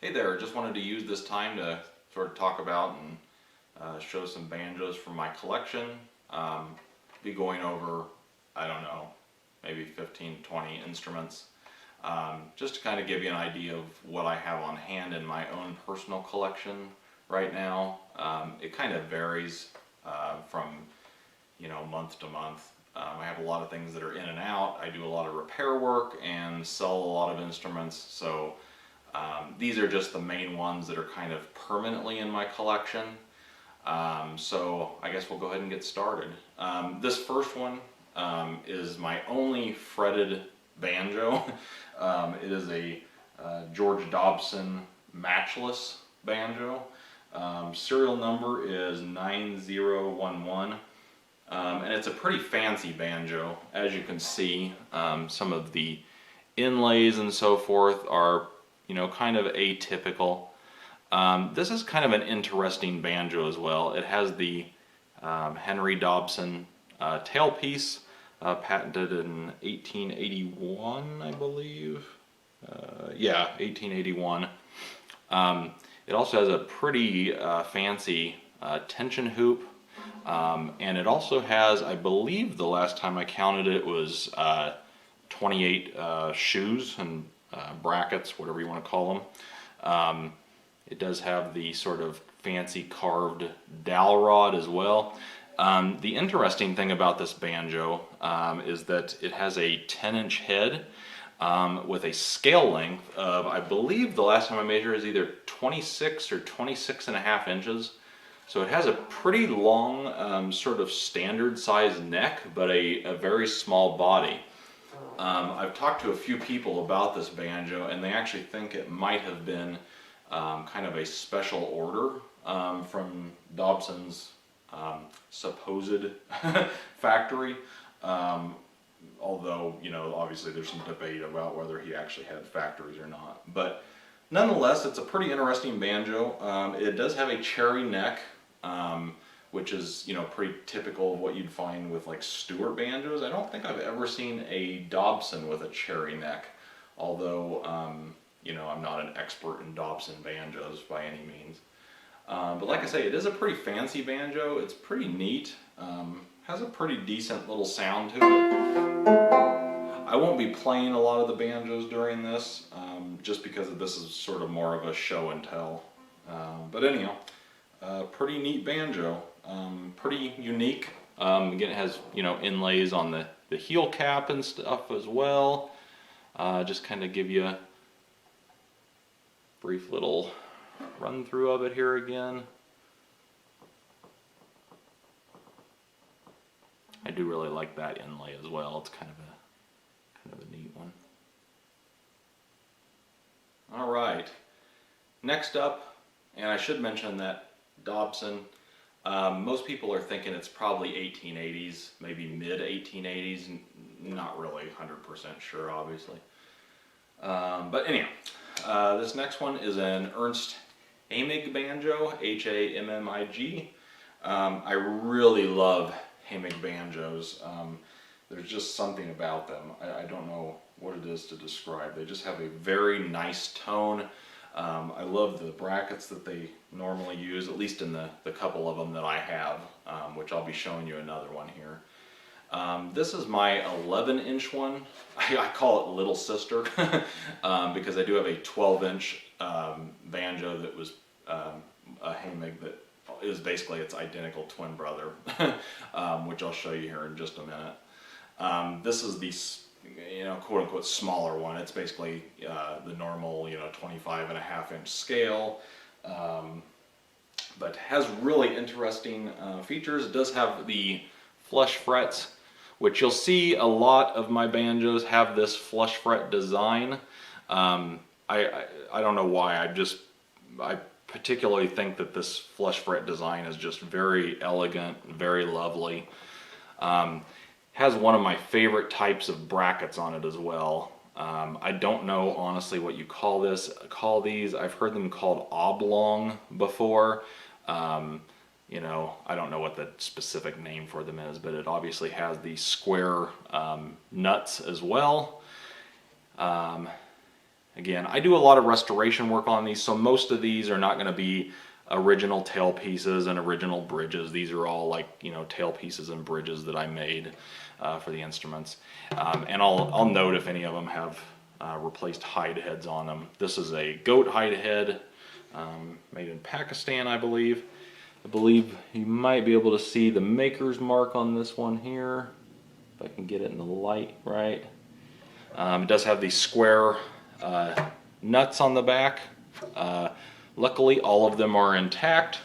Hey there, just wanted to use this time to sort of talk about and show some banjos from my collection. Be going over, I don't know, maybe 15, 20 instruments, just to kind of give you an idea of what I have on hand in my own personal collection right now. It kind of varies from, month to month. I have a lot of things that are in and out. I do a lot of repair work and sell a lot of instruments, so these are just the main ones that are kind of permanently in my collection. So I guess we'll go ahead and get started. This first one is my only fretted banjo. It is a George Dobson Matchless banjo. Serial number is 9011. And it's a pretty fancy banjo. As you can see, some of the inlays and so forth are kind of atypical. This is kind of an interesting banjo as well. It has the Henry Dobson tailpiece, patented in 1881, I believe. Yeah, 1881. It also has a pretty fancy tension hoop, and it also has, I believe the last time I counted it was 28 shoes and brackets, whatever you want to call them. It does have the sort of fancy carved dowel rod as well. The interesting thing about this banjo is that it has a 10-inch head with a scale length of, I believe the last time I measured is either 26 or 26.5 inches. So it has a pretty long sort of standard size neck, but a very small body. I've talked to a few people about this banjo, and they actually think it might have been kind of a special order from Dobson's supposed factory. Although, obviously there's some debate about whether he actually had factories or not. But nonetheless, it's a pretty interesting banjo. It does have a cherry neck, which is, pretty typical of what you'd find with like Stewart banjos. I don't think I've ever seen a Dobson with a cherry neck, although, I'm not an expert in Dobson banjos by any means. But like I say, it is a pretty fancy banjo. It's pretty neat. Has a pretty decent little sound to it. I won't be playing a lot of the banjos during this, just because this is sort of more of a show and tell. But anyhow, pretty neat banjo. Pretty unique. Again, it has inlays on the heel cap and stuff as well. Just kind of give you a brief little run through of it here again. I do really like that inlay as well. It's kind of a neat one. All right. Next up, and I should mention that Dobson, most people are thinking it's probably 1880s, maybe mid 1880s. Not really 100% sure, obviously. But anyhow, this next one is an Ernst Hammig Banjo, Hammig. I really love Hammig banjos. There's just something about them. I don't know what it is to describe. They just have a very nice tone. I love the brackets that they normally use, at least in the couple of them that I have, which I'll be showing you another one here. This is my 11-inch one. I call it Little Sister because I do have a 12-inch banjo that was a Hammig that is basically its identical twin brother, which I'll show you here in just a minute. This is the quote-unquote smaller one. It's basically the normal 25.5-inch scale, but has really interesting features. It does have the flush frets, which you'll see a lot of my banjos have this flush fret design. I don't know why. I particularly think that this flush fret design is just very elegant, very lovely. Has one of my favorite types of brackets on it as well. I don't know honestly what you call these. I've heard them called oblong before. I don't know what the specific name for them is, but it obviously has the square nuts as well. Again, I do a lot of restoration work on these, so most of these are not going to be original tail pieces and original bridges. These are all like, you know, tail pieces and bridges that I made for the instruments. And I'll note if any of them have replaced hide heads on them. This is a goat hide head, made in Pakistan, I believe. I believe you might be able to see the maker's mark on this one here, if I can get it in the light right. It does have these square nuts on the back. Luckily, all of them are intact,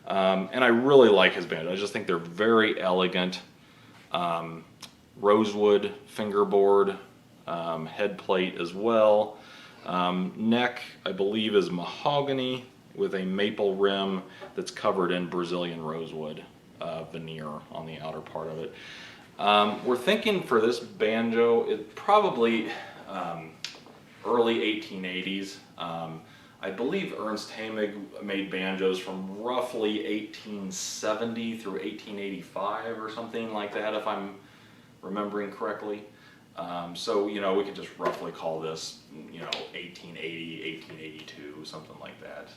and I really like his banjo. I just think they're very elegant. Rosewood fingerboard, head plate as well. Neck, I believe, is mahogany with a maple rim that's covered in Brazilian rosewood veneer on the outer part of it. We're thinking for this banjo, it probably early 1880s. I believe Ernst Hammig made banjos from roughly 1870 through 1885 or something like that, if I'm remembering correctly. So, you know, we could just roughly call this, you know, 1880, 1882, something like that.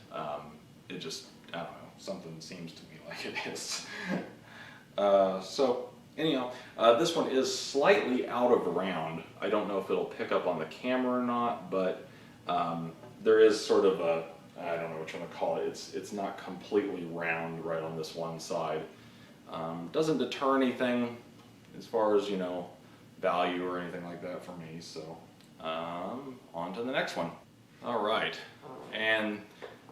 It just, I don't know, something seems to me like it is. So, anyhow, this one is slightly out of round. I don't know if it'll pick up on the camera or not, but there is sort of a, I don't know what you want to call it, it's not completely round right on this one side. Doesn't deter anything as far as, you know, value or anything like that for me. So on to the next one. All right, and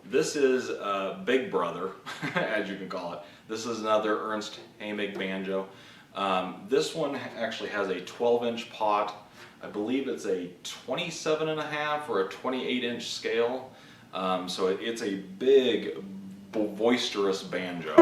this is Big Brother, as you can call it. This is another Ernst Hammig banjo. This one actually has a 12-inch pot. I believe it's a 27.5 or a 28-inch scale. So it's a big, boisterous banjo.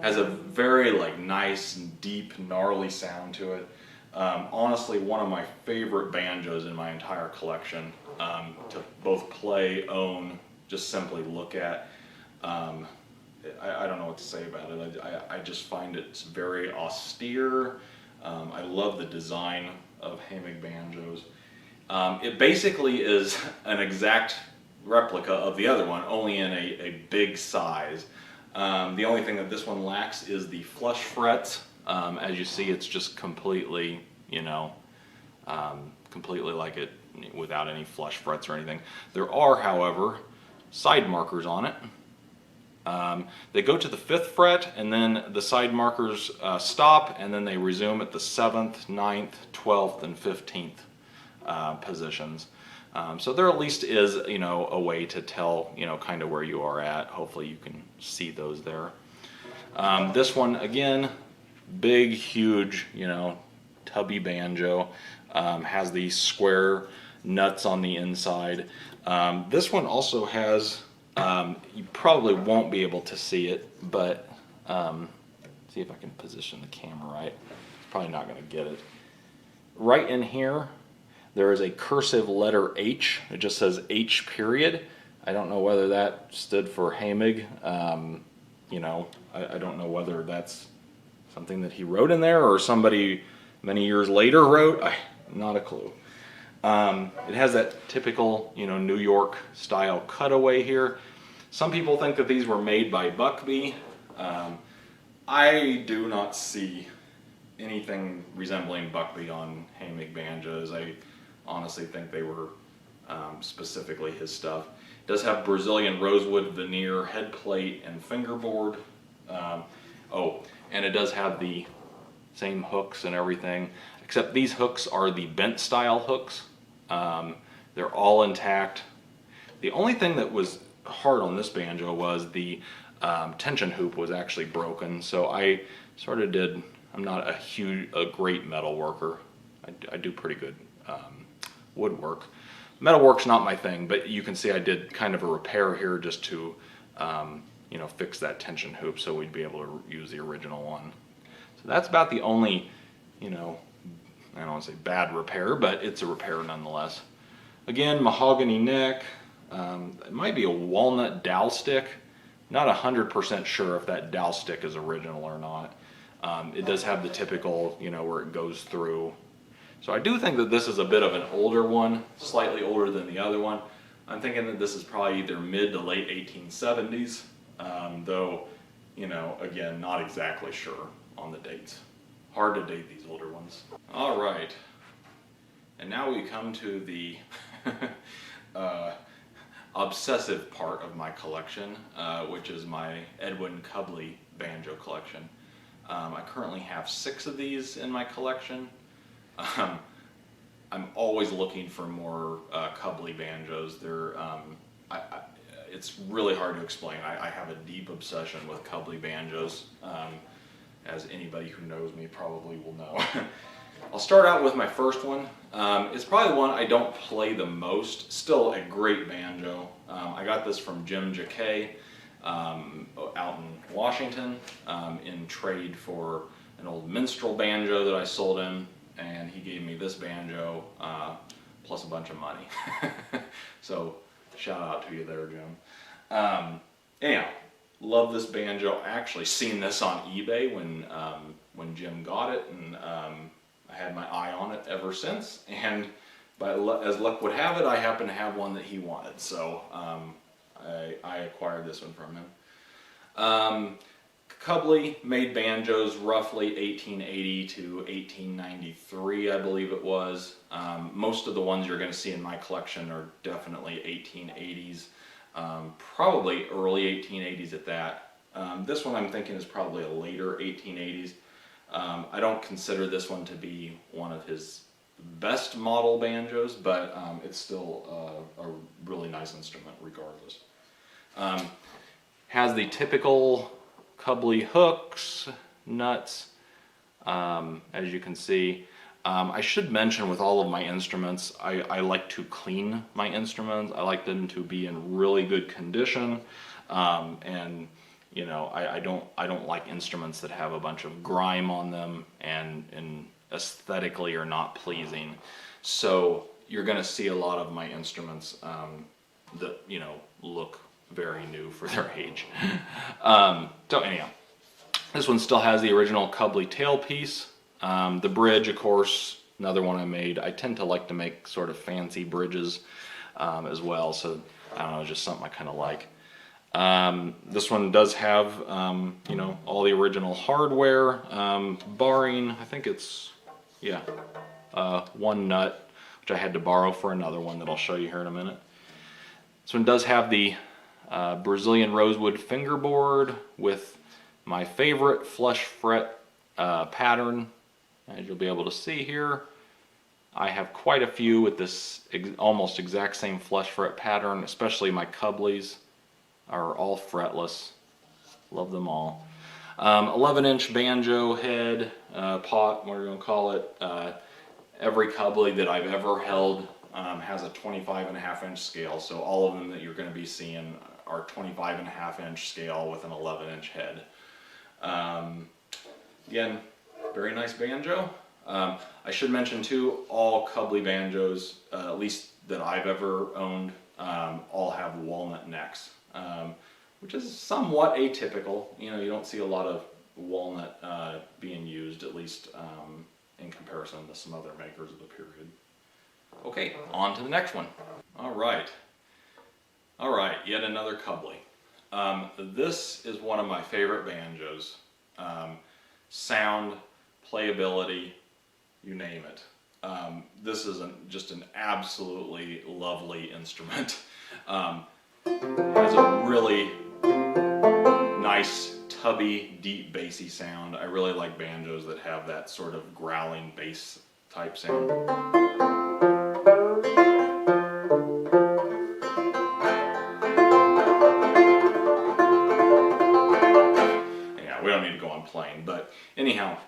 Has a very like nice, deep, gnarly sound to it. Honestly, one of my favorite banjos in my entire collection to both play, own, just simply look at. I don't know what to say about it. I just find it very austere. I love the design of Hammig banjos. It basically is an exact replica of the other one, only in a big size. The only thing that this one lacks is the flush frets. As you see, it's just completely, you know, completely like it without any flush frets or anything. There are, however, side markers on it. They go to the 5th fret, and then the side markers stop, and then they resume at the 7th, 9th, 12th, and 15th positions. So there at least is, you know, a way to tell, you know, kind of where you are at. Hopefully you can see those there. This one, again, big, huge, you know, tubby banjo. Has these square nuts on the inside. This one also has, you probably won't be able to see it, but see if I can position the camera right. It's probably not going to get it. Right in here, there is a cursive letter H. It just says H period. I don't know whether that stood for Hammig. You know, I don't know whether that's something that he wrote in there or somebody many years later wrote. Not a clue. It has that typical, you know, New York style cutaway here. Some people think that these were made by Buckby. I do not see anything resembling Buckby on Hammig banjos. I honestly think they were specifically his stuff. It does have Brazilian rosewood veneer head plate and fingerboard. Oh, and it does have the same hooks and everything, except these hooks are the bent style hooks. They're all intact. The only thing that was hard on this banjo was the tension hoop was actually broken, so I sort of did, I'm not a great metal worker. I do pretty good woodwork. Metalwork's not my thing, but you can see I did kind of a repair here just to you know, fix that tension hoop so we'd be able to use the original one. So that's about the only, you know, I don't want to say bad repair, but it's a repair nonetheless. Again, mahogany neck. It might be a walnut dowel stick. Not 100% sure if that dowel stick is original or not. It does have the typical, you know, where it goes through. So I do think that this is a bit of an older one, slightly older than the other one. I'm thinking that this is probably either mid to late 1870s, though, you know, again, not exactly sure on the dates. Hard to date these older ones. All right, and now we come to the obsessive part of my collection, which is my Edwin Cubley Banjo collection. I currently have 6 of these in my collection. I'm always looking for more Cubley banjos. They're, it's really hard to explain. I have a deep obsession with Cubley banjos, as anybody who knows me probably will know. I'll start out with my first one. It's probably the one I don't play the most. Still a great banjo. I got this from Jim Jacquet out in Washington in trade for an old minstrel banjo that I sold him, and he gave me this banjo plus a bunch of money. So shout out to you there, Jim. Anyhow, love this banjo. I actually seen this on eBay when Jim got it, and I had my eye on it ever since, and as luck would have it, I happen to have one that he wanted, so I acquired this one from him. Cubley made banjos roughly 1880 to 1893, I believe it was. Most of the ones you're going to see in my collection are definitely 1880s, probably early 1880s at that. This one I'm thinking is probably a later 1880s. I don't consider this one to be one of his best model banjos, but it's still a really nice instrument regardless. Has the typical Cubley hooks, nuts, as you can see. I should mention with all of my instruments, I like to clean my instruments. I like them to be in really good condition, and you know, I don't like instruments that have a bunch of grime on them and aesthetically are not pleasing. So you're going to see a lot of my instruments that, you know, look very new for their age. So anyhow, this one still has the original Cubley tailpiece. The bridge, of course, another one I made. I tend to like to make sort of fancy bridges as well, so I don't know, just something I kind of like. This one does have, you know, all the original hardware, barring, I think it's, yeah, one nut, which I had to borrow for another one that I'll show you here in a minute. This one does have the Brazilian rosewood fingerboard with my favorite flush fret pattern, as you'll be able to see here. I have quite a few with this almost exact same flush fret pattern, especially my Cubleys are all fretless. Love them all. 11-inch banjo head, pot, whatever you want to call it. Every Cubley that I've ever held has a 25.5-inch scale, so all of them that you're going to be seeing are 25.5-inch scale with an 11-inch head. Again, very nice banjo. I should mention too, all Cubley banjos, at least that I've ever owned, all have walnut necks, which is somewhat atypical. You know, you don't see a lot of walnut being used, at least in comparison to some other makers of the period. Okay, on to the next one. All right, yet another Cubley. This is one of my favorite banjos. Sound, playability, you name it. This is just an absolutely lovely instrument. Has a really nice, tubby, deep, bassy sound. I really like banjos that have that sort of growling bass type sound. Yeah, we don't need to go on playing, but anyhow,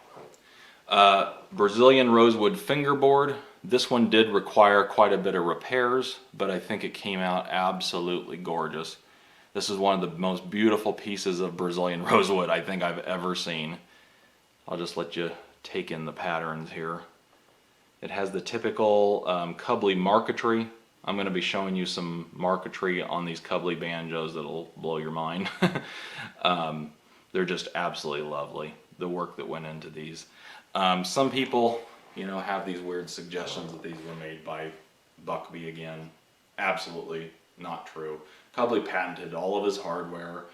Brazilian rosewood fingerboard. This one did require quite a bit of repairs, but I think it came out absolutely gorgeous. This is one of the most beautiful pieces of Brazilian rosewood I think I've ever seen. I'll just let you take in the patterns here. It has the typical Cubley marquetry I'm going to be showing you some marquetry on these Cubley Banjos that'll blow your mind. They're just absolutely lovely, the work that went into these. Some people, you know, have these weird suggestions that these were made by Buckby again. Absolutely not true. Cubley patented all of his hardware.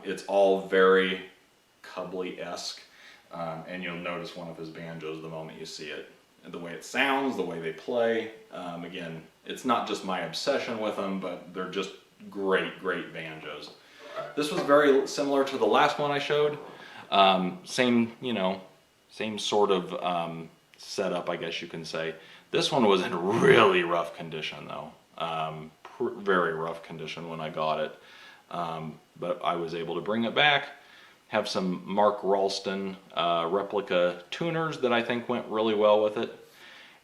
It's all very Cubley-esque, and you'll notice one of his banjos the moment you see it. And the way it sounds, the way they play. Again, it's not just my obsession with them, but they're just great, great banjos. This was very similar to the last one I showed. Same, you know, same sort of setup, I guess you can say. This one was in really rough condition though. Very rough condition when I got it. But I was able to bring it back, have some Mark Ralston replica tuners that I think went really well with it.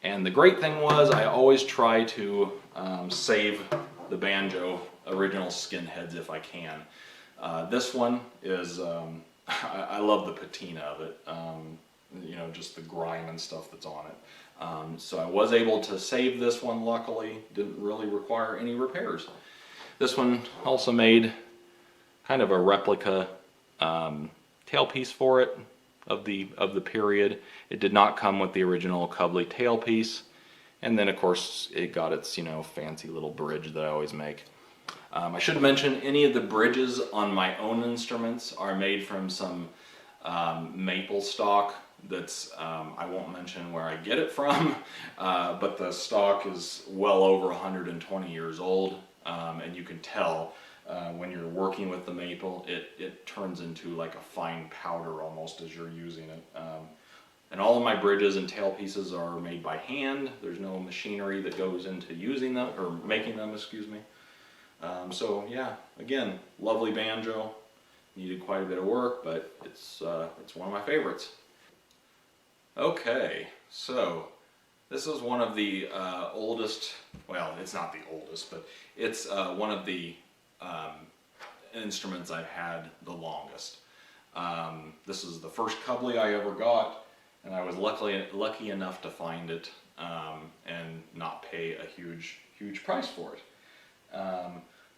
And the great thing was I always try to save the banjo original skin heads if I can. This one is, I love the patina of it, you know, just the grime and stuff that's on it. So I was able to save this one, luckily. Didn't really require any repairs. This one also made kind of a replica tailpiece for it of the period. It did not come with the original Cubley tailpiece, and then of course it got its, you know, fancy little bridge that I always make. I should mention any of the bridges on my own instruments are made from some maple stock that's, I won't mention where I get it from, but the stock is well over 120 years old, and you can tell when you're working with the maple, it turns into like a fine powder almost as you're using it. And all of my bridges and tailpieces are made by hand. There's no machinery that goes into using them, or making them, excuse me. So yeah, again, lovely banjo. Needed quite a bit of work, but it's one of my favorites. Okay, so this is one of the oldest, well, it's not the oldest, but it's one of the instruments I've had the longest. This is the first Cubley I ever got, and I was lucky enough to find it and not pay a huge price for it.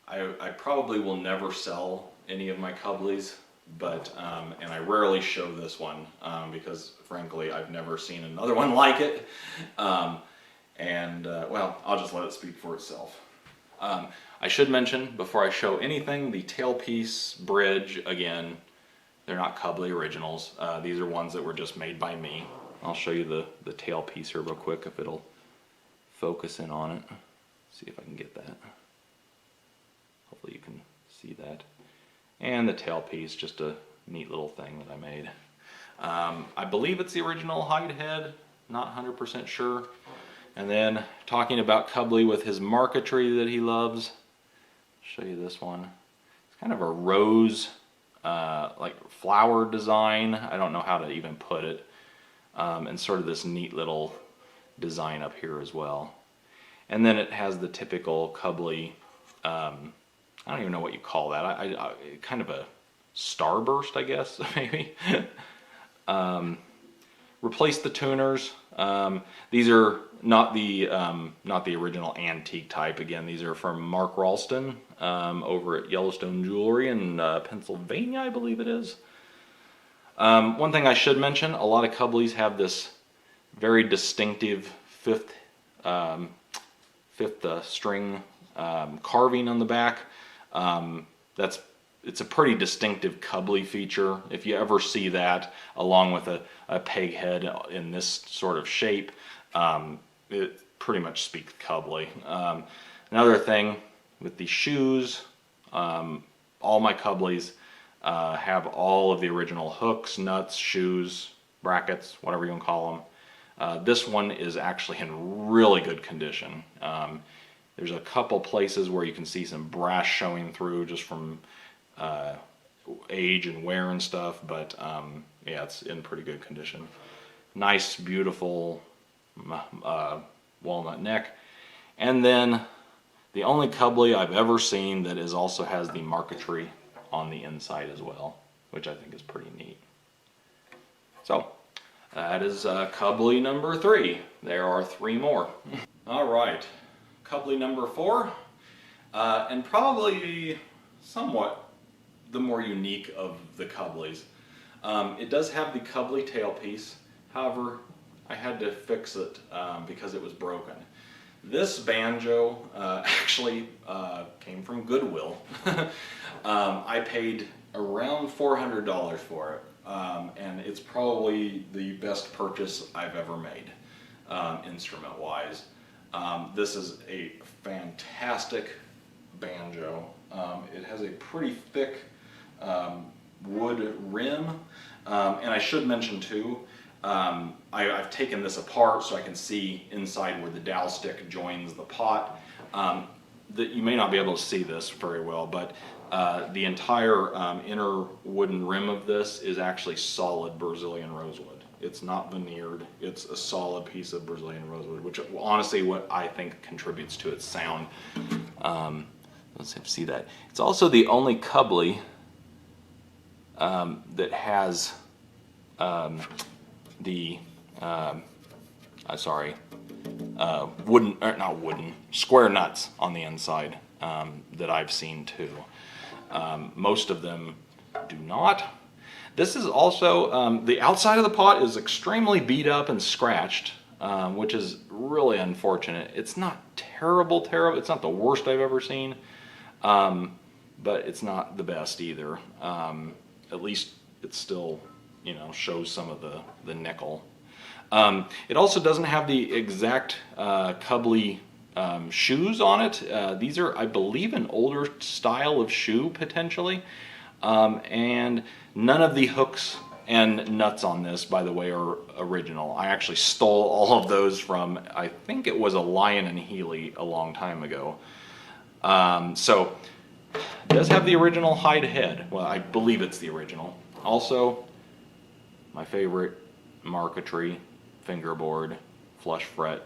I probably will never sell any of my Cubleys, but and I rarely show this one because frankly I've never seen another one like it, well, I'll just let it speak for itself. I should mention before I show anything, the tailpiece bridge, again, they're not Cubley originals. These are ones that were just made by me. I'll show you the tailpiece here real quick if it'll focus in on it. See if I can get that. Hopefully you can see that. And the tailpiece, just a neat little thing that I made. I believe it's the original hide head, not 100% sure. And then talking about Cubley with his marquetry that he loves, show you this one. It's kind of a rose, like flower design. I don't know how to even put it. And sort of this neat little design up here as well. And then it has the typical Cubley, I don't even know what you call that. Kind of a starburst, I guess, maybe. Replaced the tuners. These are not the original antique type. Again, these are from Mark Ralston over at Yellowstone Jewelry in Pennsylvania, I believe it is. One thing I should mention: a lot of Cubleys have this very distinctive fifth string carving on the back. It's a pretty distinctive Cubley feature. If you ever see that along with a peg head in this sort of shape, it pretty much speaks Cubley. Another thing with the shoes, all my Cubleys have all of the original hooks, nuts, shoes, brackets, whatever you want to call them. This one is actually in really good condition. There's a couple places where you can see some brass showing through just from age and wear and stuff, but yeah, it's in pretty good condition. Nice, beautiful walnut neck. And then the only Cubley I've ever seen that also has the marquetry on the inside as well, which I think is pretty neat. So that is Cubley number 3. There are 3 more. All right. Cubley number 4, and probably somewhat the more unique of the Cubleys. It does have the Cubley tailpiece, however, I had to fix it because it was broken. This banjo actually came from Goodwill. I paid around $400 for it, and it's probably the best purchase I've ever made, instrument-wise. This is a fantastic banjo. It has a pretty thick wood rim, and I should mention too, I've taken this apart so I can see inside where the dowel stick joins the pot. You may not be able to see this very well, but the entire inner wooden rim of this is actually solid Brazilian rosewood. It's not veneered, it's a solid piece of Brazilian rosewood, which honestly what I think contributes to its sound. Let's see that. It's also the only Cubley that has square nuts on the inside that I've seen too. Most of them do not. This is also, the outside of the pot is extremely beat up and scratched, which is really unfortunate. It's not terrible, it's not the worst I've ever seen, but it's not the best either. At least it still, you know, shows some of the nickel. It also doesn't have the exact Cubley shoes on it. These are, I believe, an older style of shoe potentially, and none of the hooks and nuts on this, by the way, are original. I actually stole all of those from, I think it was a Lion and Healy a long time ago. So it does have the original hide head. Well, I believe it's the original. Also, my favorite Marquetry fingerboard, flush fret.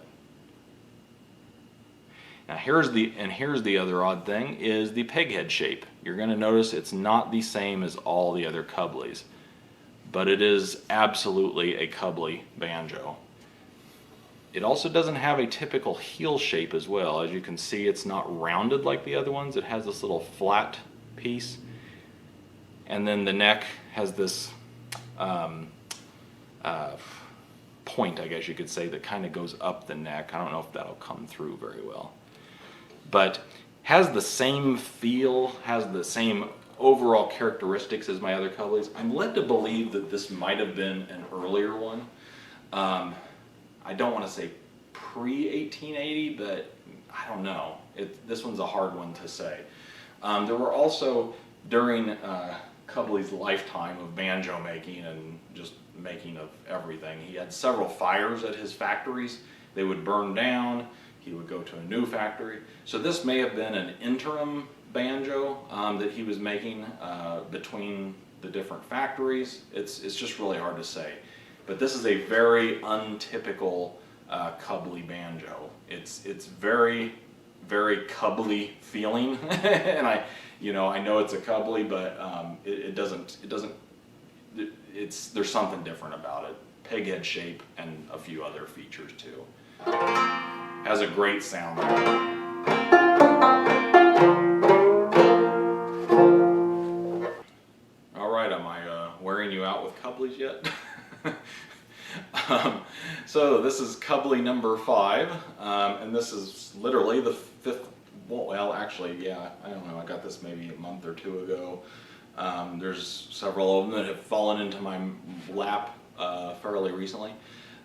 Now here's the other odd thing, is the peghead shape. You're going to notice it's not the same as all the other Cubleys, but it is absolutely a Cubley banjo. It also doesn't have a typical heel shape as well. As you can see, it's not rounded like the other ones. It has this little flat piece, and then the neck has this point, I guess you could say, that kind of goes up the neck. I don't know if that'll come through very well, but has the same feel, has the same overall characteristics as my other Cubleys. I'm led to believe that this might have been an earlier one. I don't want to say pre-1880, but I don't know. This one's a hard one to say. There were also, during Cubley's lifetime of banjo making and just making of everything, he had several fires at his factories. They would burn down, he would go to a new factory. So this may have been an interim banjo that he was making between the different factories. It's just really hard to say. But this is a very untypical Cubley banjo. It's very, very Cubley feeling, and I know it's a Cubley, but there's something different about it. Peghead shape and a few other features too. Has a great sound. All right, am I wearing you out with Cubleys yet? So this is Cubley number 5, and this is literally the 5th. Well, actually, yeah, I don't know. I got this maybe a month or 2 ago. There's several of them that have fallen into my lap fairly recently.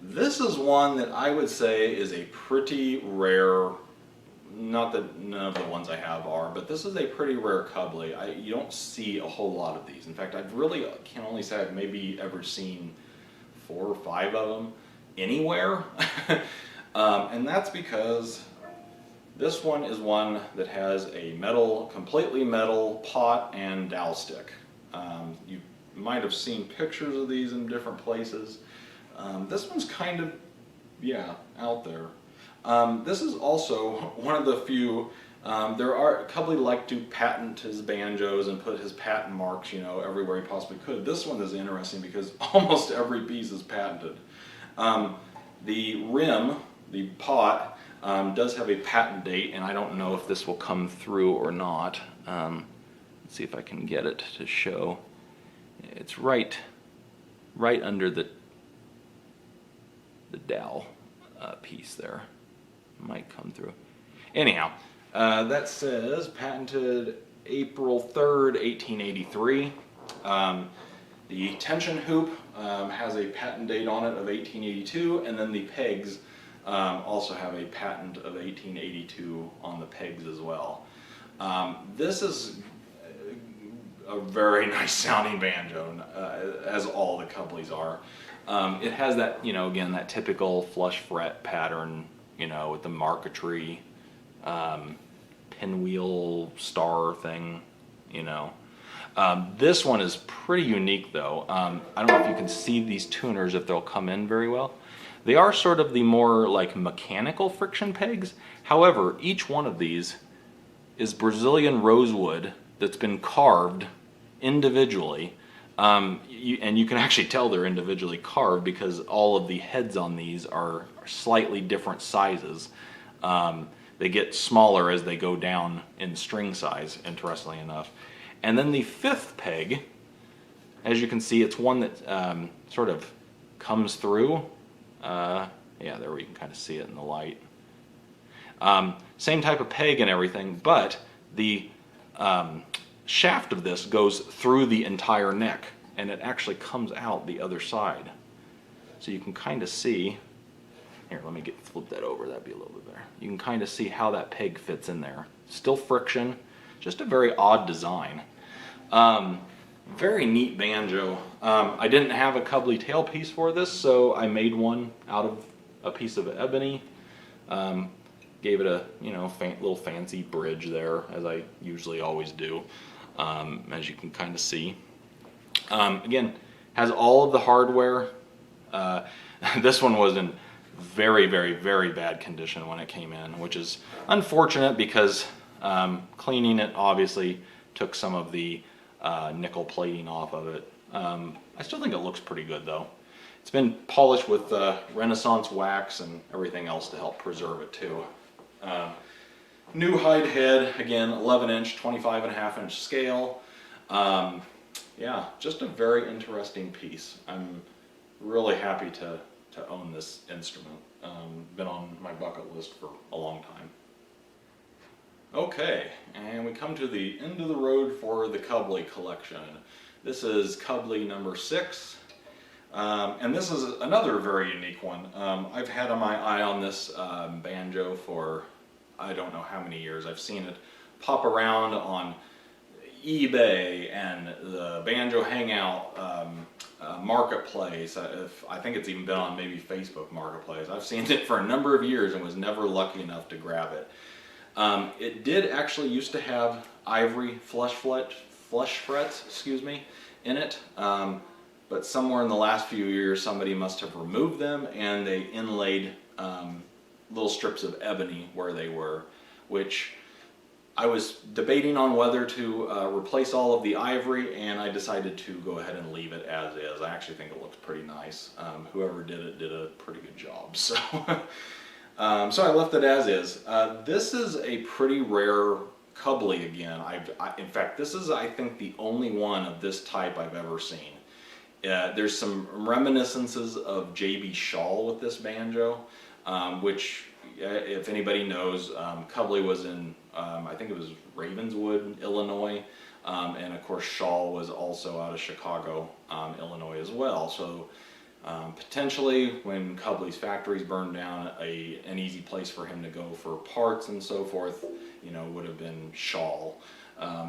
This is one that I would say is a pretty rare. Not that none of the ones I have are, but this is a pretty rare Cubley. You don't see a whole lot of these. In fact, I really can only say I've maybe ever seen 4 or 5 of them anywhere. And that's because this one is one that has a completely metal pot and dowel stick. You might have seen pictures of these in different places. This one's kind of, yeah, out there. This is also one of the few, Cubley liked to patent his banjos and put his patent marks, everywhere he possibly could. This one is interesting because almost every piece is patented. The rim, the pot, Does have a patent date, and I don't know if this will come through or not. Let's see if I can get it to show. It's right under the dowel piece there. Might come through. Anyhow, that says patented April 3rd, 1883. The tension hoop has a patent date on it of 1882, and then the pegs also have a patent of 1882 on the pegs as well. This is a very nice sounding banjo, as all the Cubleys are. It has that, again, that typical flush fret pattern, with the marquetry pinwheel star thing, This one is pretty unique though. I don't know if you can see these tuners, if they'll come in very well. They are sort of the more like mechanical friction pegs. However, each one of these is Brazilian rosewood that's been carved individually. And you can actually tell they're individually carved because all of the heads on these are slightly different sizes. They get smaller as they go down in string size, interestingly enough. And then the fifth peg, as you can see, it's one that sort of comes through. Yeah, there we can kind of see it in the light. Same type of peg and everything, but the shaft of this goes through the entire neck, and it actually comes out the other side. So you can kind of see, here, let me flip that over, that'd be a little bit better. You can kind of see how that peg fits in there. Still friction, just a very odd design. Very neat banjo. I didn't have a Cubley tailpiece for this, so I made one out of a piece of ebony. Gave it a little fancy bridge there, as I usually always do, as you can kind of see. Again, has all of the hardware. This one was in very, very, very bad condition when it came in, which is unfortunate because cleaning it obviously took some of the nickel plating off of it. I still think it looks pretty good though. It's been polished with Renaissance wax and everything else to help preserve it too. New hide head, again 11-inch, 25.5-inch scale. Yeah, just a very interesting piece. I'm really happy to own this instrument. Been on my bucket list for a long time. Okay, and we come to the end of the road for the Cubley collection. This is Cubley number 6, and this is another very unique one. I've had my eye on this banjo for I don't know how many years. I've seen it pop around on eBay and the Banjo Hangout Marketplace. I think it's even been on maybe Facebook Marketplace. I've seen it for a number of years and was never lucky enough to grab it. It did actually used to have ivory flush frets, excuse me, in it, but somewhere in the last few years somebody must have removed them and they inlaid little strips of ebony where they were, which I was debating on whether to replace all of the ivory, and I decided to go ahead and leave it as is. I actually think it looks pretty nice. Whoever did it did a pretty good job, so so I left it as is. This is a pretty rare Cubley again. In fact, this is, I think, the only one of this type I've ever seen. There's some reminiscences of J.B. Schall with this banjo, which, if anybody knows, Cubley was in, I think it was Ravenswood, Illinois, and of course Schall was also out of Chicago, Illinois as well. So potentially when Cubley's factories burned down, an easy place for him to go for parts and so forth, would have been Schall.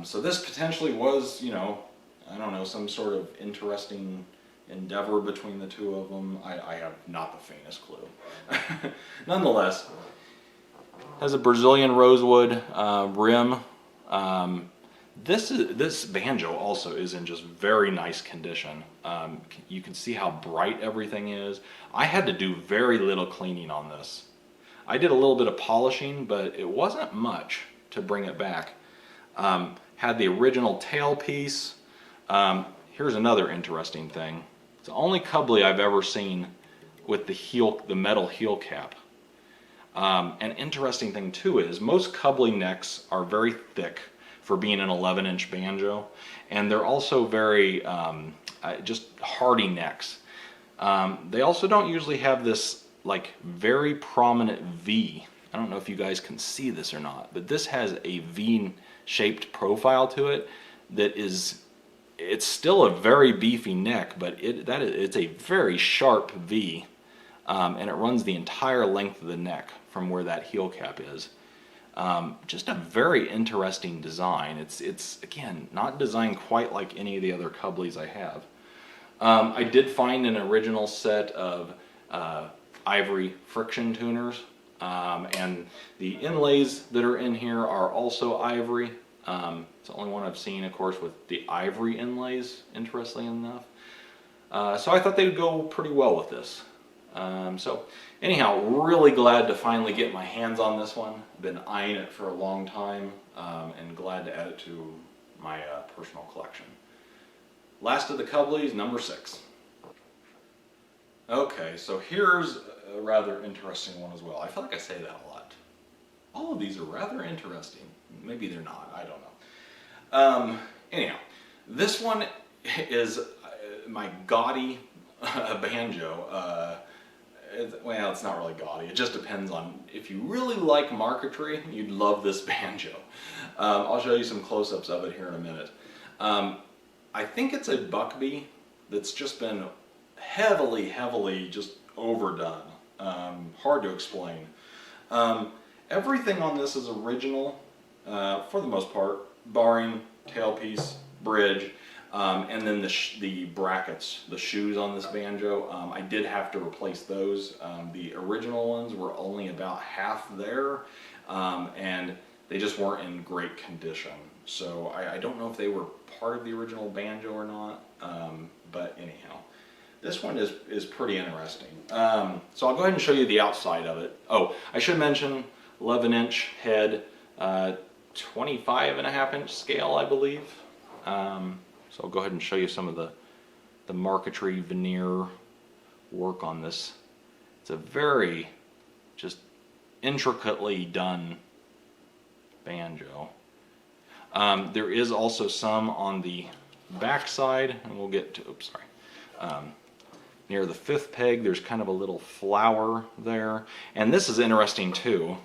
So this potentially was, I don't know, some sort of interesting endeavor between the two of them. I have not the faintest clue. Nonetheless, has a Brazilian rosewood rim. This banjo also is in just very nice condition. You can see how bright everything is. I had to do very little cleaning on this. I did a little bit of polishing, but it wasn't much to bring it back. Had the original tailpiece. Here's another interesting thing. It's the only Cubley I've ever seen with the metal heel cap. An interesting thing too is most Cubley necks are very thick for being an 11-inch banjo, and they're also very just hardy necks. They also don't usually have this like very prominent V. I don't know if you guys can see this or not, but this has a V-shaped profile to it that is, it's still a very beefy neck, but it's a very sharp V, and it runs the entire length of the neck from where that heel cap is. Just a very interesting design. It's again not designed quite like any of the other Cubleys I have. I did find an original set of ivory friction tuners, and the inlays that are in here are also ivory. It's the only one I've seen, of course, with the ivory inlays, interestingly enough. So I thought they would go pretty well with this. So anyhow, really glad to finally get my hands on this one. Been eyeing it for a long time, and glad to add it to my personal collection. Last of the Cubleys, number 6. Okay, so here's a rather interesting one as well. I feel like I say that a lot. All of these are rather interesting. Maybe they're not, I don't know. Anyhow, this one is my gaudy banjo. Well, it's not really gaudy. It just depends on, if you really like Marquetry, you'd love this banjo. I'll show you some close-ups of it here in a minute. I think it's a Buckbee that's just been heavily just overdone. Hard to explain. Everything on this is original, for the most part, barring tailpiece, bridge, and then the brackets, the shoes on this banjo. I did have to replace those. The original ones were only about half there, and they just weren't in great condition. So I don't know if they were part of the original banjo or not, but anyhow. This one is pretty interesting. So I'll go ahead and show you the outside of it. Oh, I should mention 11-inch head, 25.5-inch scale, I believe. So I'll go ahead and show you some of the Marquetry veneer work on this. It's a very just intricately done banjo. There is also some on the back side, and we'll get to, oops, sorry. Near the 5th peg, there's kind of a little flower there. And this is interesting too.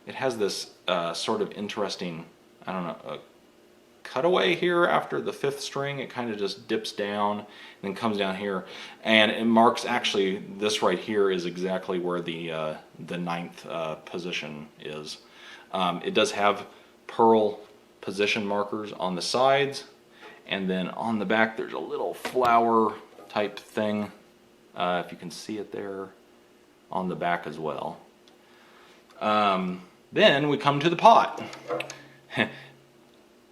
It has this sort of interesting, I don't know, cutaway here after the 5th string. It kind of just dips down and then comes down here. And it marks, actually, this right here is exactly where the 9th position is. It does have pearl position markers on the sides. And then on the back, there's a little flower type thing. If you can see it there on the back as well. Then we come to the pot.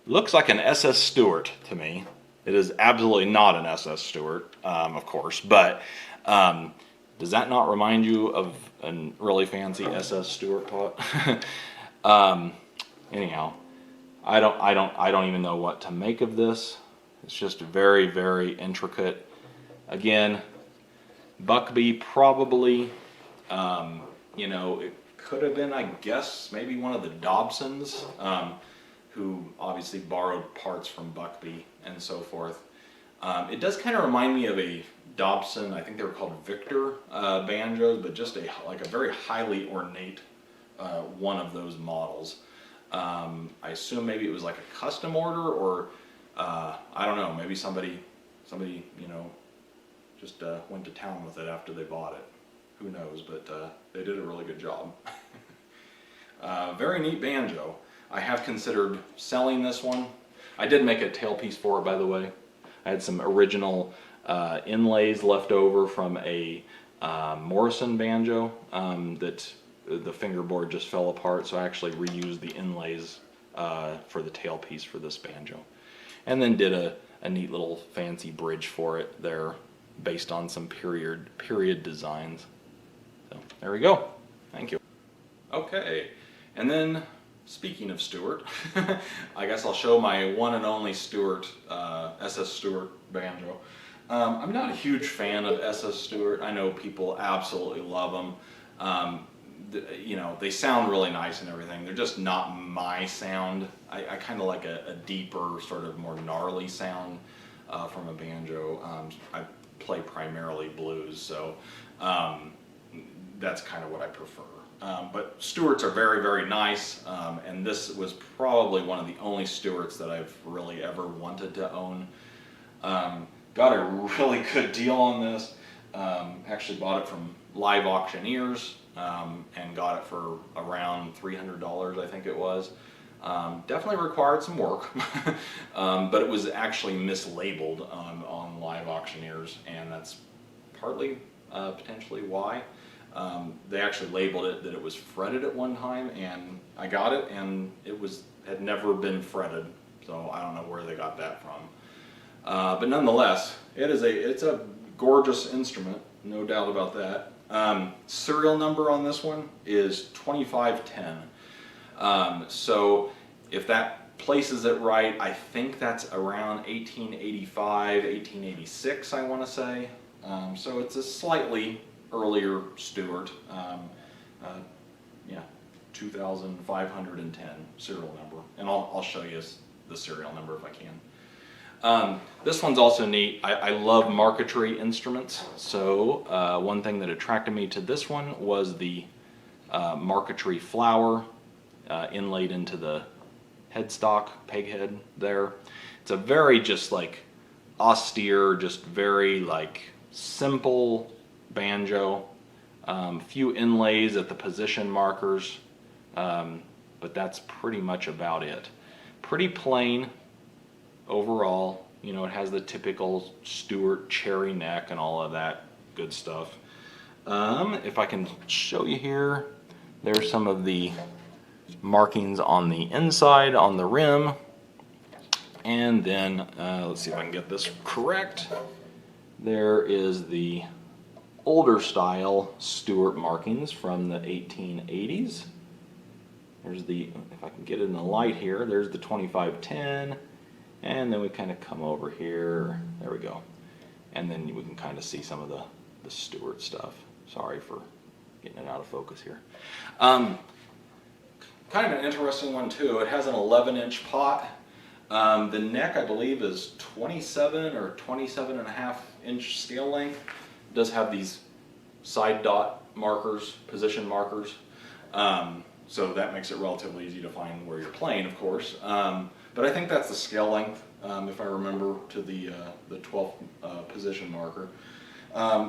Looks like an SS Stewart to me. It is absolutely not an SS Stewart, of course, but does that not remind you of a really fancy SS Stewart pot? Anyhow, I don't even know what to make of this. It's just very intricate. Again, Buckbee probably, you know, it could have been, I guess, maybe one of the Dobsons, who obviously borrowed parts from Buckbee and so forth. It does kind of remind me of a Dobson, I think they were called Victor banjos, but just like a very highly ornate one of those models. I assume maybe it was like a custom order, or I don't know, maybe somebody, you know, just went to town with it after they bought it. Who knows, but they did a really good job. Very neat banjo. I have considered selling this one. I did make a tailpiece for it, by the way. I had some original inlays left over from a Morrison banjo that the fingerboard just fell apart, so I actually reused the inlays for the tailpiece for this banjo. And then did a neat little fancy bridge for it there, based on some period designs. So there we go. Thank you. Okay, and then speaking of Stewart, I guess I'll show my one and only Stewart, SS Stewart banjo. I'm not a huge fan of SS Stewart. I know people absolutely love them. you know, they sound really nice and everything. They're just not my sound. I kind of like a deeper, sort of more gnarly sound from a banjo. I play primarily blues, so that's kind of what I prefer. But Stewarts are very, very nice, and this was probably one of the only Stewarts that I've really ever wanted to own. Got a really good deal on this. Actually bought it from live auctioneers and got it for around $300, I think it was. Definitely required some work, but it was actually mislabeled on live auctioneers, and that's partly potentially why. They actually labeled it that it was fretted at one time, and I got it, and it had never been fretted, so I don't know where they got that from. But nonetheless, it's a gorgeous instrument, no doubt about that. Serial number on this one is 2510. So if that places it right, I think that's around 1885, 1886, I want to say. So it's a slightly earlier Stewart. Yeah, 2510 serial number, and I'll show you the serial number if I can. This one's also neat. I love marquetry instruments, so one thing that attracted me to this one was the marquetry flower inlaid into the headstock, peg head there. It's a very just like austere, just very like simple banjo. Few inlays at the position markers, but that's pretty much about it. Pretty plain overall. You know, it has the typical Stewart cherry neck and all of that good stuff. If I can show you here, there's some of the markings on the inside on the rim, and then let's see if I can get this correct. There is the older style Stewart markings from the 1880s. There's the, if I can get it in the light here, there's the 2510, and then we kind of come over here, there we go, and then we can kind of see some of the Stewart stuff. Sorry for getting it out of focus here. Kind of an interesting one too. It has an 11-inch pot. The neck, I believe, is 27 or 27.5-inch scale length. It does have these side dot markers, position markers, so that makes it relatively easy to find where you're playing, of course. But I think that's the scale length, if I remember, to the 12th position marker,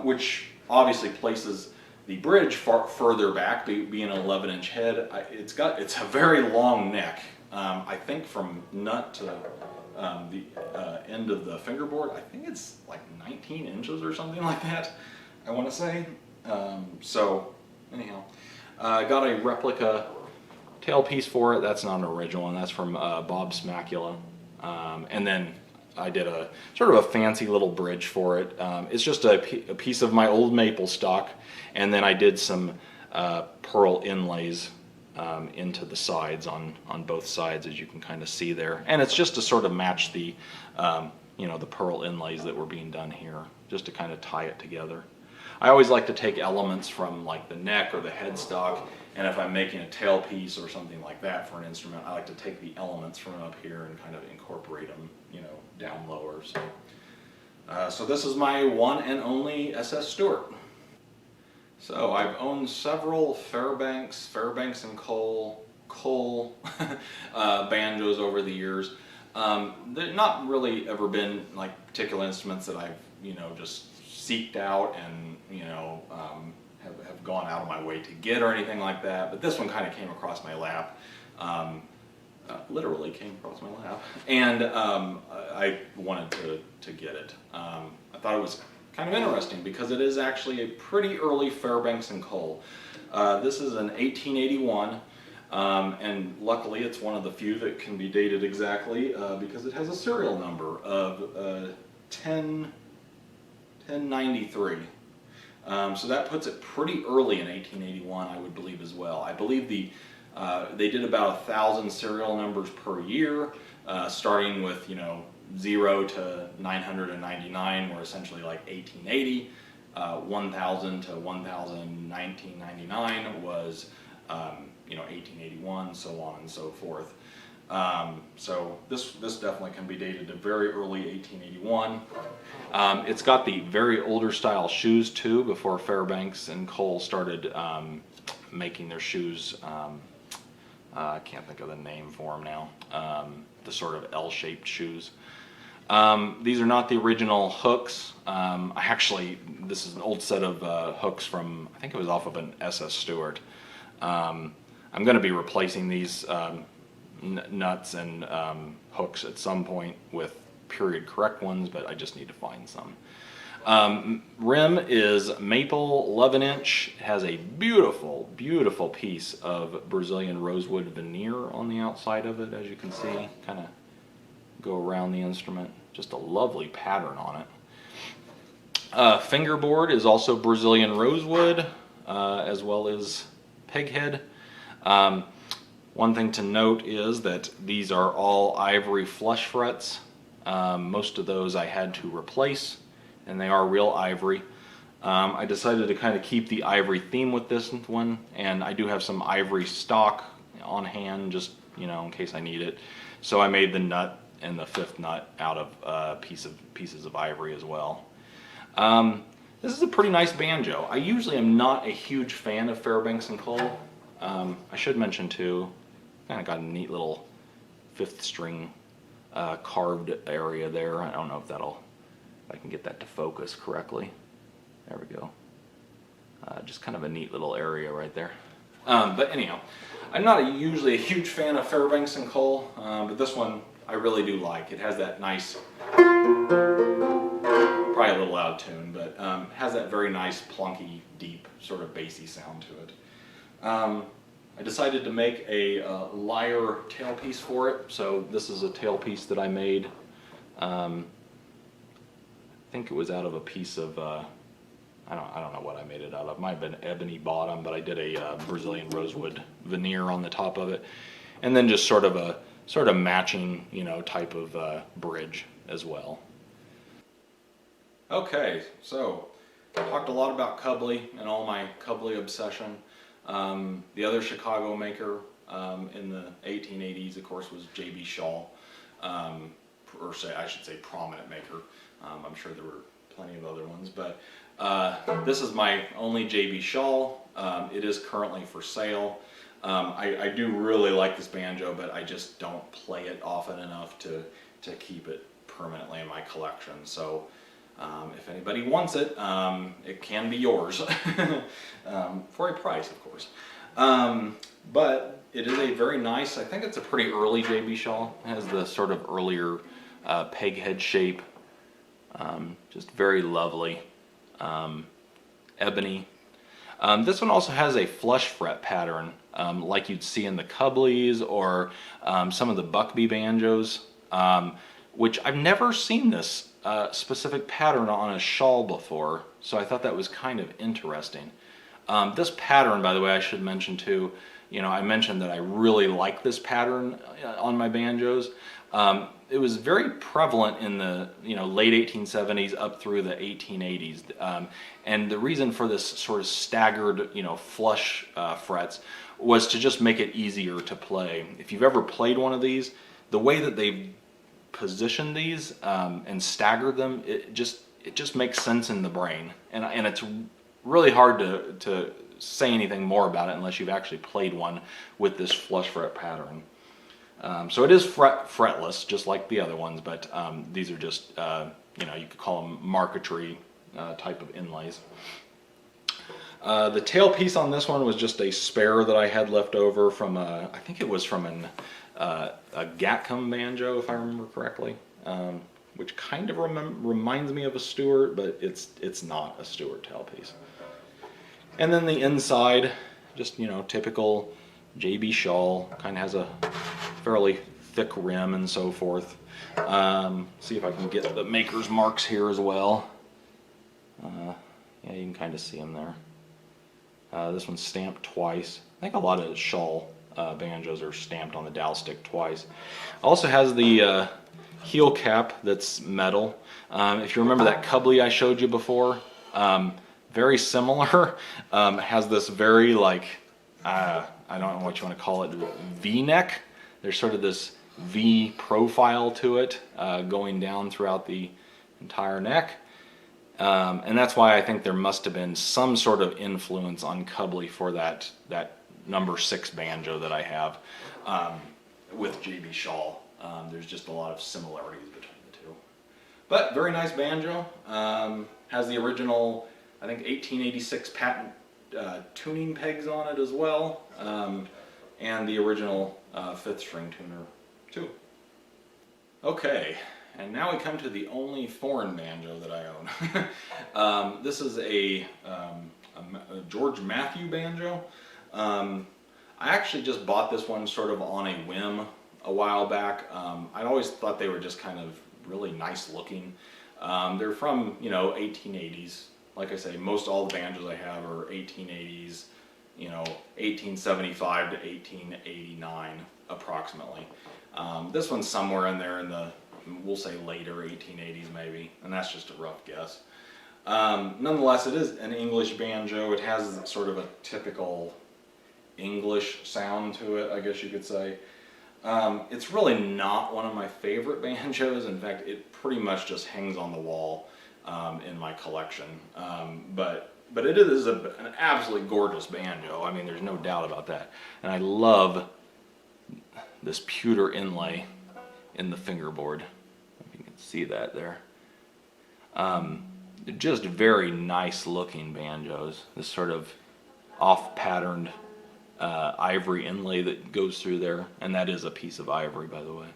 which obviously places the bridge far further back, being an 11-inch head. It's a very long neck. I think from nut to the end of the fingerboard, I think it's like 19 inches or something like that, I want to say. So anyhow, I got a replica tailpiece for it. That's not an original one. That's from Bob's Macula. And then I did a sort of a fancy little bridge for it. It's just a piece of my old maple stock, and then I did some pearl inlays into the sides on both sides, as you can kind of see there. And it's just to sort of match the you know, the pearl inlays that were being done here, just to kind of tie it together. I always like to take elements from like the neck or the headstock, and if I'm making a tailpiece or something like that for an instrument, I like to take the elements from up here and kind of incorporate them, you know, down lower. So this is my one and only SS Stewart. So I've owned several Fairbanks and Cole banjos over the years. They've not really ever been like particular instruments that I've, you know, just seeked out and, you know, have gone out of my way to get or anything like that. But this one kind of came across my lap. Literally came across my lap, and I wanted to get it. I thought it was kind of interesting because it is actually a pretty early Fairbanks and Cole. This is an 1881, and luckily it's one of the few that can be dated exactly because it has a serial number of 1093. So that puts it pretty early in 1881, I would believe, as well. I believe they did about 1,000 serial numbers per year, starting with, you know, 0 to 999 were essentially like 1880, 1000 to 1999 was, 1881, so on and so forth. So this definitely can be dated to very early 1881. It's got the very older style shoes too, before Fairbanks and Cole started making their shoes. I can't think of the name for them now. The sort of L-shaped shoes. These are not the original hooks. This is an old set of hooks from, I think it was off of an SS Stewart. I'm going to be replacing these nuts and hooks at some point with period correct ones, but I just need to find some. Rim is maple 11-inch. It has a beautiful, beautiful piece of Brazilian rosewood veneer on the outside of it, as you can see. Kind of go around the instrument. Just a lovely pattern on it. Fingerboard is also Brazilian rosewood, as well as peghead. One thing to note is that these are all ivory flush frets. Most of those I had to replace, and they are real ivory. I decided to kind of keep the ivory theme with this one, and I do have some ivory stock on hand, just in case I need it. So I made the nut and the fifth nut out of pieces of ivory as well. This is a pretty nice banjo. I usually am not a huge fan of Fairbanks and Cole. I should mention too, kind of got a neat little fifth string carved area there. I don't know if I can get that to focus correctly. There we go. Just kind of a neat little area right there. But anyhow, I'm not usually a huge fan of Fairbanks and Cole, but this one I really do like. It has that nice, probably a little out of tune, but has that very nice plunky, deep, sort of bassy sound to it. I decided to make a lyre tailpiece for it. So this is a tailpiece that I made. I think it was out of a piece of, I don't know what I made it out of. Might have been ebony bottom, but I did a Brazilian rosewood veneer on the top of it. And then just sort of matching, type of bridge as well. Okay, so I talked a lot about Cubley and all my Cubley obsession. The other Chicago maker in the 1880s, of course, was J.B. Schall, I should say prominent maker. I'm sure there were plenty of other ones, but this is my only J.B. Schall. It is currently for sale. I do really like this banjo, but I just don't play it often enough to keep it permanently in my collection. So if anybody wants it, it can be yours for a price, of course. But it is a very nice, I think it's a pretty early J.B. Schall. It has the sort of earlier peg head shape. Just very lovely. Ebony. This one also has a flush fret pattern, like you'd see in the Cubleys or some of the Buckby banjos, which I've never seen this specific pattern on a Schall before, so I thought that was kind of interesting. This pattern, by the way, I should mention too, I mentioned that I really like this pattern on my banjos. It was very prevalent in the late 1870s up through the 1880s, and the reason for this sort of staggered flush frets was to just make it easier to play. If you've ever played one of these, the way that they've positioned these and staggered them, it just makes sense in the brain, and it's really hard to say anything more about it unless you've actually played one with this flush fret pattern. So it is fretless, just like the other ones, but these are just, you could call them marquetry type of inlays. The tailpiece on this one was just a spare that I had left over from, I think it was from a Gatcombe banjo, if I remember correctly, which kind of reminds me of a Stewart, but it's not a Stewart tailpiece. And then the inside, just, typical J.B. Schall, kind of has a fairly thick rim and so forth. See if I can get the maker's marks here as well. Yeah, you can kind of see them there. This one's stamped twice. I think a lot of Schall banjos are stamped on the dowel stick twice. Also has the heel cap that's metal. If you remember that Cubley I showed you before, Very similar. Has this very like, I don't know what you want to call it, V-neck. There's sort of this V profile to it going down throughout the entire neck. And that's why I think there must have been some sort of influence on Cubley for that number 6 banjo that I have with J.B. Schall. There's just a lot of similarities between the two. But very nice banjo. Has the original, I think, 1886 patent tuning pegs on it as well, and the original 5th string tuner too. Okay, and now we come to the only foreign banjo that I own. This is a George Matthew banjo. I actually just bought this one sort of on a whim a while back. I always thought they were just kind of really nice looking. They're from, 1880s. Like I say, most all the banjos I have are 1880s, 1875 to 1889 approximately. This one's somewhere in there in the, we'll say later 1880s maybe, and that's just a rough guess. Nonetheless, it is an English banjo. It has sort of a typical English sound to it, I guess you could say. It's really not one of my favorite banjos. In fact, it pretty much just hangs on the wall in my collection. But it is an absolutely gorgeous banjo. I mean, there's no doubt about that. And I love this pewter inlay in the fingerboard. If you can see that there. Just very nice looking banjos. This sort of off-patterned ivory inlay that goes through there, and that is a piece of ivory, by the way.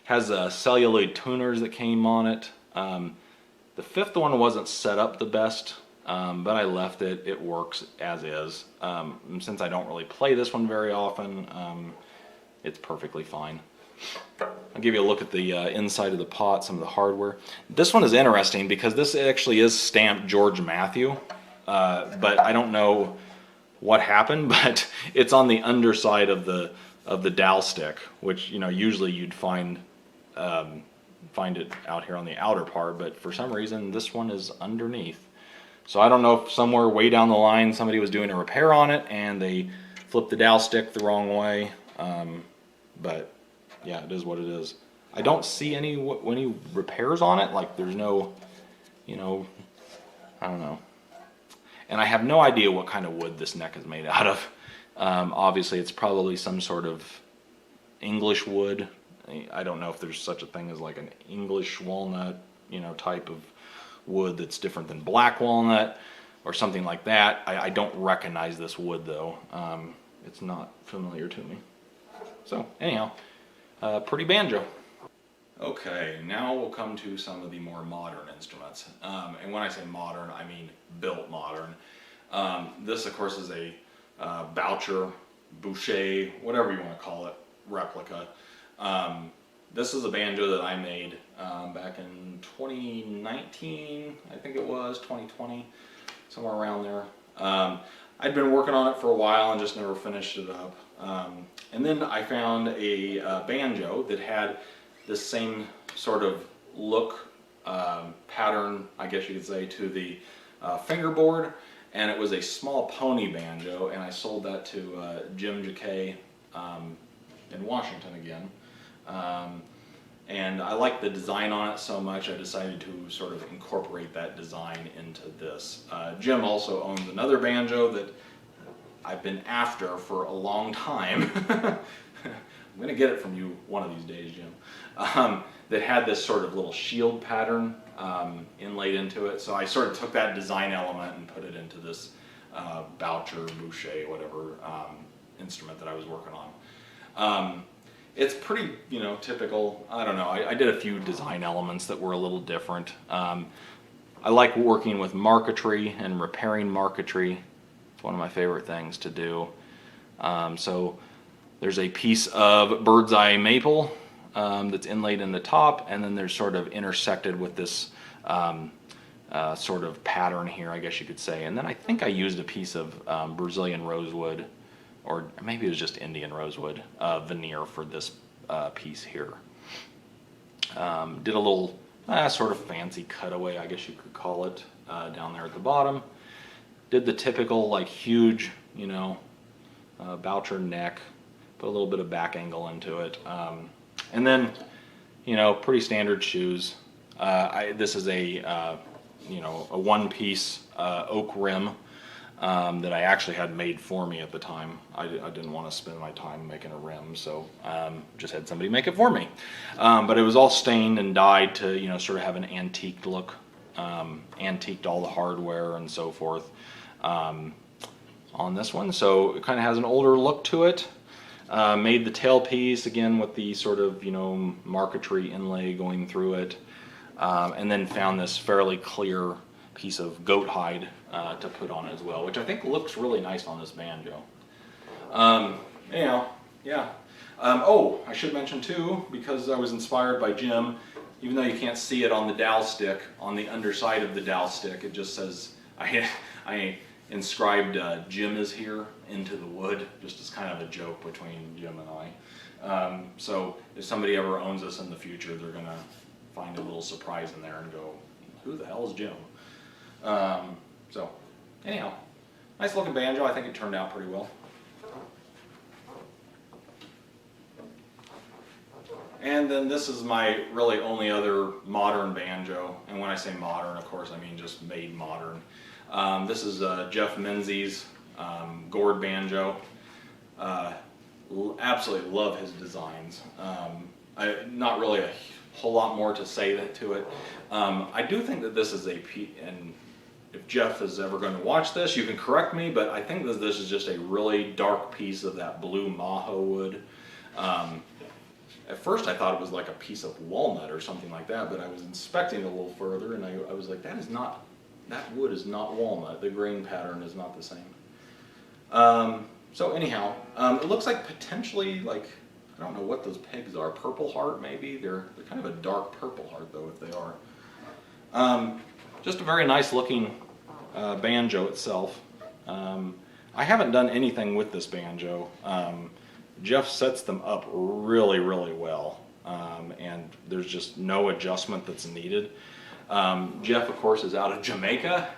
Has celluloid tuners that came on it. The 5th one wasn't set up the best, but I left it. It works as is. Since I don't really play this one very often, it's perfectly fine. I'll give you a look at the inside of the pot, some of the hardware. This one is interesting because this actually is stamped George Matthew, but I don't know what happened, but it's on the underside of the dowel stick, which usually you'd find it out here on the outer part, but for some reason this one is underneath. So I don't know if somewhere way down the line somebody was doing a repair on it and they flipped the dowel stick the wrong way, but yeah, it is what it is. I don't see any repairs on it, like there's no, I don't know. And I have no idea what kind of wood this neck is made out of. Obviously it's probably some sort of English wood. I don't know if there's such a thing as like an English walnut, type of wood that's different than black walnut or something like that. I don't recognize this wood though. It's not familiar to me. So anyhow, pretty banjo. Okay, now we'll come to some of the more modern instruments. And when I say modern, I mean built modern. This, of course, is a Boucher, whatever you want to call it, replica. This is a banjo that I made back in 2019, I think it was, 2020, somewhere around there. I'd been working on it for a while and just never finished it up. And then I found a banjo that had this same sort of look, pattern, I guess you could say, to the fingerboard, and it was a small pony banjo, and I sold that to Jim Jacquet in Washington again. And I liked the design on it so much I decided to sort of incorporate that design into this. Jim also owns another banjo that I've been after for a long time. I'm going to get it from you one of these days, Jim. That had this sort of little shield pattern inlaid into it. So I sort of took that design element and put it into this Boucher, whatever instrument that I was working on. It's pretty, typical. I don't know. I did a few design elements that were a little different. I like working with marquetry and repairing marquetry. It's one of my favorite things to do. So there's a piece of bird's eye maple that's inlaid in the top, and then there's sort of intersected with this sort of pattern here, I guess you could say. And then I think I used a piece of Brazilian rosewood, or maybe it was just Indian rosewood veneer for this piece here. Did a little sort of fancy cutaway, I guess you could call it, down there at the bottom. Did the typical like huge, you know, Boucher neck, put a little bit of back angle into it, and then, you know, pretty standard shoes. This is a you know, a one-piece oak rim that I actually had made for me at the time. I didn't want to spend my time making a rim, so just had somebody make it for me. But it was all stained and dyed to, you know, sort of have an antique look, antiqued all the hardware and so forth on this one. So it kind of has an older look to it. Made the tailpiece again with the sort of, you know, marquetry inlay going through it. And then found this fairly clear piece of goat hide to put on as well, which I think looks really nice on this banjo. Anyhow, yeah. Oh, I should mention too, because I was inspired by Jim, even though you can't see it on the dowel stick, on the underside of the dowel stick, it just says, I inscribed Jim is here into the wood, just as kind of a joke between Jim and I. So if somebody ever owns this in the future, they're going to find a little surprise in there and go, who the hell is Jim? So anyhow, nice looking banjo. I think it turned out pretty well. And then this is my really only other modern banjo. And when I say modern, of course, I mean just made modern. This is Jeff Menzies Gourd Banjo. Absolutely love his designs. Not really a whole lot more to say to it. I do think that this is and if Jeff is ever going to watch this, you can correct me, but I think that this is just a really dark piece of that blue maho wood. At first I thought it was like a piece of walnut or something like that, but I was inspecting it a little further and I was like, that wood is not walnut. The grain pattern is not the same. So anyhow, it looks like potentially, like, I don't know what those pegs are. Purple heart, maybe? They're kind of a dark purple heart, though, if they are. Just a very nice looking banjo itself. I haven't done anything with this banjo. Jeff sets them up really, really well. And there's just no adjustment that's needed. Jeff, of course, is out of Jamaica,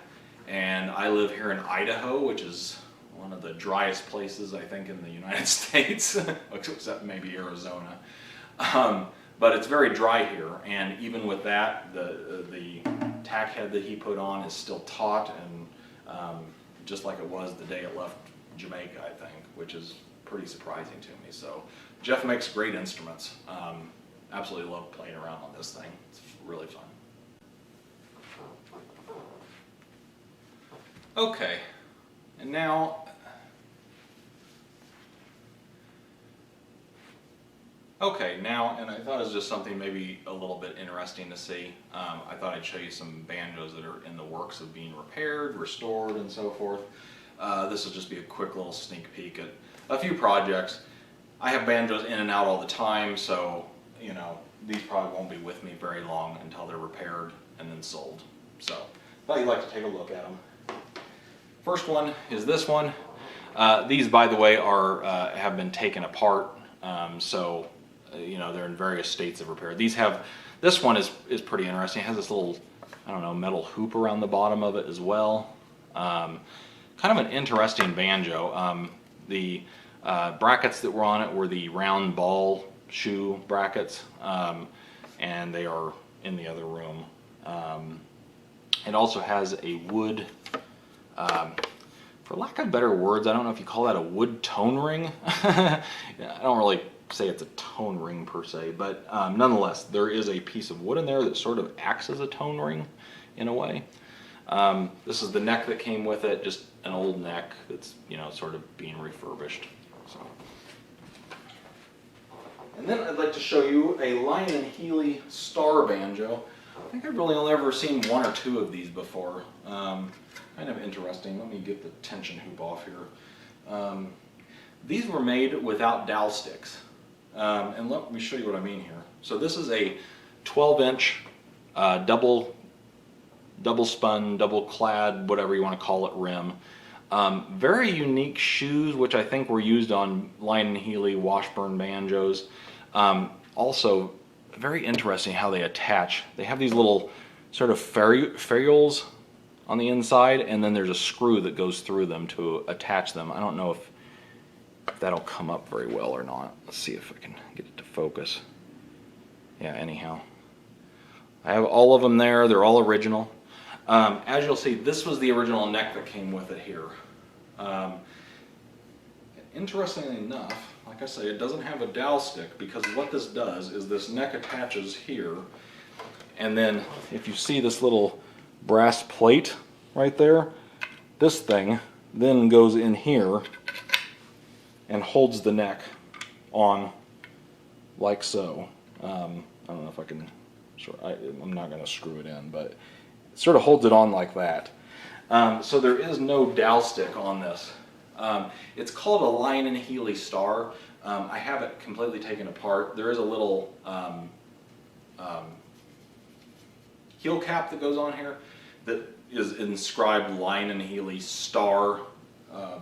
and I live here in Idaho, which is one of the driest places, I think, in the United States, except maybe Arizona. But it's very dry here, and even with that, the tack head that he put on is still taut, and just like it was the day it left Jamaica, I think, which is pretty surprising to me. So Jeff makes great instruments. Absolutely love playing around on this thing. It's really fun. Okay, and now, and I thought it was just something maybe a little bit interesting to see. I thought I'd show you some banjos that are in the works of being repaired, restored, and so forth. This will just be a quick little sneak peek at a few projects. I have banjos in and out all the time, so, you know, these probably won't be with me very long until they're repaired and then sold. So, thought you'd like to take a look at them. First one is this one. These, by the way, have been taken apart, so you know, they're in various states of repair. This one is pretty interesting. It has this little, I don't know, metal hoop around the bottom of it as well. Kind of an interesting banjo. The brackets that were on it were the round ball shoe brackets, and they are in the other room. It also has a wood, for lack of better words, I don't know if you call that a wood tone ring. I don't really say it's a tone ring per se, but nonetheless, there is a piece of wood in there that sort of acts as a tone ring in a way. This is the neck that came with it, just an old neck that's, you know, sort of being refurbished. So. And then I'd like to show you a Lion & Healy Star Banjo. I think I've really only ever seen one or two of these before. Kind of interesting. Let me get the tension hoop off here. These were made without dowel sticks. And let me show you what I mean here. So this is a 12-inch double spun, double clad, whatever you want to call it, rim. Very unique shoes, which I think were used on Lion & Healy Washburn banjos. Also very interesting how they attach. They have these little sort of ferrules on the inside, and then there's a screw that goes through them to attach them. I don't know if that'll come up very well or not. Let's see if I can get it to focus. Yeah, anyhow. I have all of them there. They're all original. As you'll see, this was the original neck that came with it here. Interestingly enough, like I say, it doesn't have a dowel stick, because what this does is this neck attaches here, and then if you see this little brass plate right there, this thing then goes in here and holds the neck on like so. I don't know if I can, I'm not going to screw it in, but it sort of holds it on like that. So there is no dowel stick on this. It's called a Lion and Healy star. I have it completely taken apart. There is a little heel cap that goes on here that is inscribed Lion and Healy star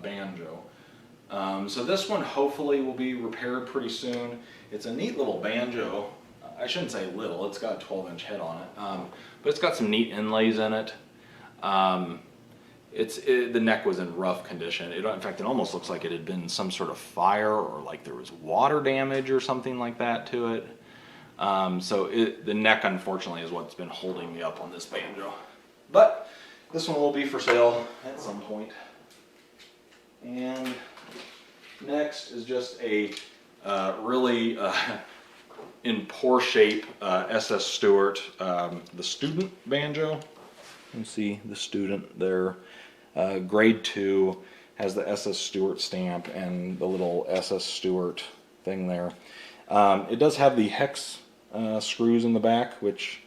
banjo. So this one hopefully will be repaired pretty soon. It's a neat little banjo. I shouldn't say little, it's got a 12-inch head on it, but it's got some neat inlays in it. The neck was in rough condition. In fact, it almost looks like it had been some sort of fire, or like there was water damage or something like that to it. So the neck, unfortunately, is what's been holding me up on this banjo. But this one will be for sale at some point. And next is just a really in poor shape SS Stewart, the Student Banjo. You can see the Student there. Grade 2, has the SS Stewart stamp and the little SS Stewart thing there. It does have the hex screws in the back, which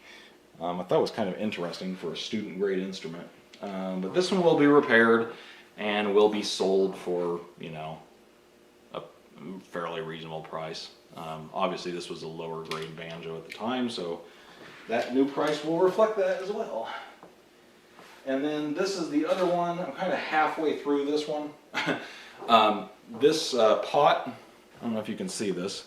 I thought was kind of interesting for a student grade instrument. But this one will be repaired and will be sold for, you know, a fairly reasonable price. Obviously this was a lower grade banjo at the time, so that new price will reflect that as well. And then this is the other one. I'm kind of halfway through this one. This pot, I don't know if you can see this.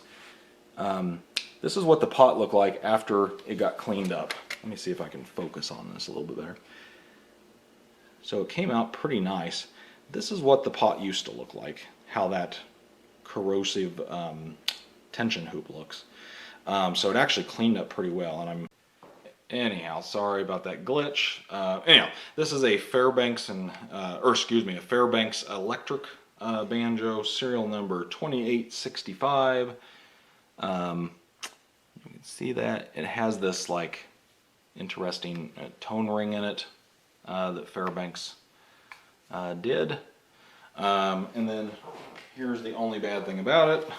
This is what the pot looked like after it got cleaned up. Let me see if I can focus on this a little bit better. So it came out pretty nice. This is what the pot used to look like, how that corrosive tension hoop looks. So it actually cleaned up pretty well, and anyhow, sorry about that glitch. Anyhow, this is a Fairbanks a Fairbanks electric banjo, serial number 2865. You can see that it has this like interesting tone ring in it that Fairbanks did. And then here's the only bad thing about it.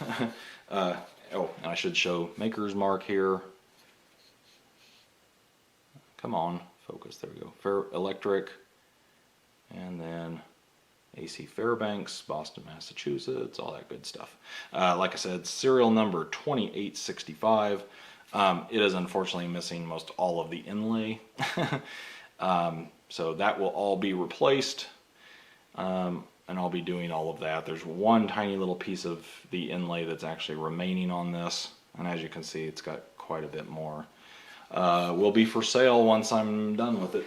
Oh, and I should show maker's mark here. Come on, focus, there we go. Fair Electric, and then AC Fairbanks, Boston, Massachusetts, all that good stuff. Like I said, serial number 2865. It is unfortunately missing most all of the inlay. So that will all be replaced, and I'll be doing all of that. There's one tiny little piece of the inlay that's actually remaining on this, and as you can see, it's got quite a bit more. Will be for sale once I'm done with it.